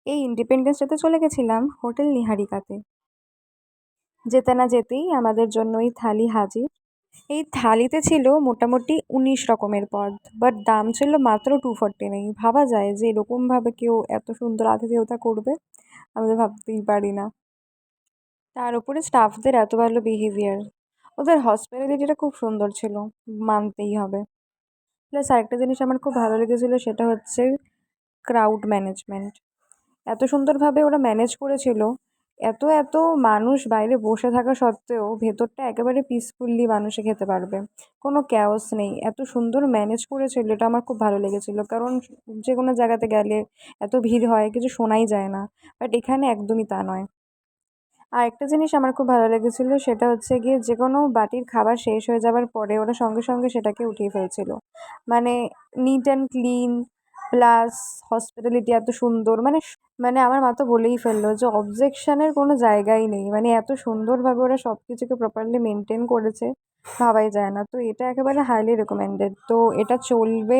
এই ইন্ডিপেন্ডেন্স ডেতে চলে গেছিলাম হোটেল নিহারিকাতে। যেতে না যেতেই আমাদের জন্য এই থালি হাজির। এই থালিতে ছিল মোটামুটি 19 রকমের পদ, বাট দাম ছিল মাত্র 249। ভাবা যায় যে এরকমভাবে কেউ এত সুন্দর আতিথেয়তা করবে? আমি তো ভাবতেই পারি না। তার উপরে স্টাফদের এত ভালো বিহেভিয়ার, ওদের হসপিটালিটিটা খুব সুন্দর ছিল, মানতেই হবে। প্লাস আরেকটা জিনিস আমার খুব ভালো লেগেছিল, সেটা হচ্ছে ক্রাউড ম্যানেজমেন্ট। এত সুন্দরভাবে ওরা ম্যানেজ করেছিল। এত এত মানুষ বাইরে বসে থাকা সত্ত্বেও ভেতরটা একেবারে পিসফুল্লি মানুষে খেতে পারবে, কোনো ক্যাওস নেই। এত সুন্দর ম্যানেজ করেছিল, এটা আমার খুব ভালো লেগেছিল। কারণ যে কোনো জায়গাতে গেলে এত ভিড় হয়, কিছু শোনাই যায় না, বাট এখানে একদমই তা নয়। আর একটা জিনিস আমার খুব ভালো লেগেছিল, সেটা হচ্ছে গিয়ে যে কোনো বাটির খাবার শেষ হয়ে যাওয়ার পরে ওরা সঙ্গে সঙ্গে সেটাকে উঠিয়ে ফেলছিল। মানে neat and clean, plus hospitality এত সুন্দর। মানে আমার মা তো বলেই ফেললো যে অবজেকশনের কোনো জায়গাই নেই। মানে এত সুন্দরভাবে ওরা সব কিছুকে প্রপারলি মেনটেন করেছে, ভাবাই যায় না। তো এটা একেবারে হাইলি রেকমেন্ডেড। তো এটা চলবে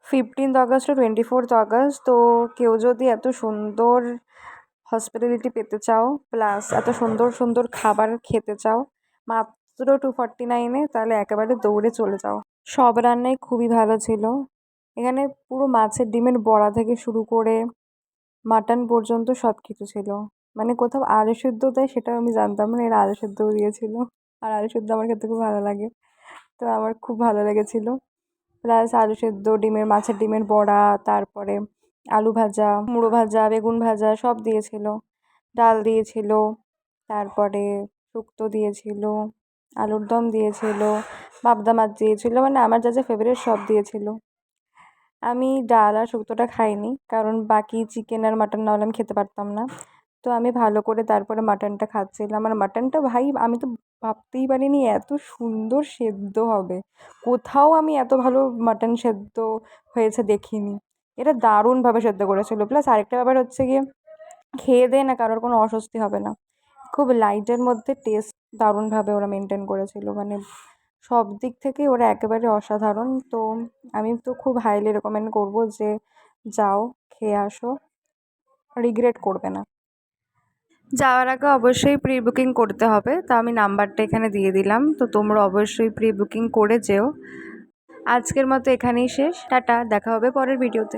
15 আগস্ট টু 24 আগস্ট। তো কেউ যদি এত সুন্দর হসপিটালিটি পেতে চাও, প্লাস এত সুন্দর সুন্দর খাবার খেতে চাও মাত্র 249-এ, তাহলে একেবারে দৌড়ে চলে যাও। সব রান্নাই খুবই ভালো ছিল। এখানে পুরো মাছের ডিমের বড়া থেকে শুরু করে মাটন পর্যন্ত সব কিছু ছিল। মানে কোথাও আলু সেদ্ধ দেয় সেটাও আমি জানতাম না, এরা আলু সেদ্ধও দিয়েছিল। আর আলু সেদ্ধ আমার খেতে খুব ভালো লাগে, তো আমার খুব ভালো লেগেছিল। প্লাস আলু সেদ্ধ, মাছের ডিমের বড়া, তারপরে আলু ভাজা, মুড়ো ভাজা, বেগুন ভাজা সব দিয়েছিল। ডাল দিয়েছিল, তারপরে শুক্তো দিয়েছিল, আলুর দম দিয়েছিল, পাবদা মাছ দিয়েছিল। মানে আমার যা যা ফেভারিট সব দিয়েছিল। আমি ডাল আর শুক্তোটা খাইনি, কারণ বাকি চিকেন আর মাটন না হলে আমি খেতে পারতাম না। তো আমি ভালো করে তারপরে মাটনটা খাচ্ছিলাম। আর মাটনটা ভাই, আমি তো ভাবতেই পারিনি এত সুন্দর সেদ্ধ হবে। কোথাও আমি এত ভালো মাটন সেদ্ধ হয়েছে দেখিনি। এটা দারুণভাবে সেদ্ধ করেছিল। প্লাস আরেকটা ব্যাপার হচ্ছে গিয়ে, খেয়ে দেয়ে না কারোর কোনো অস্বস্তি হবে না। খুব লাইটের মধ্যে টেস্ট দারুণভাবে ওরা মেনটেন করেছিল। মানে সব দিক থেকেই ওরা একেবারে অসাধারণ। তো আমি তো খুব হাইলি রেকমেন্ড করবো যে যাও, খেয়ে আসো, রিগ্রেট করবে না। যাওয়ার আগে অবশ্যই প্রি বুকিং করতে হবে, তো আমি নাম্বারটা এখানে দিয়ে দিলাম, তো তোমরা অবশ্যই প্রি বুকিং করে যেও। আজকের মতো এখানেই শেষ, টাটা, দেখা হবে পরের ভিডিওতে।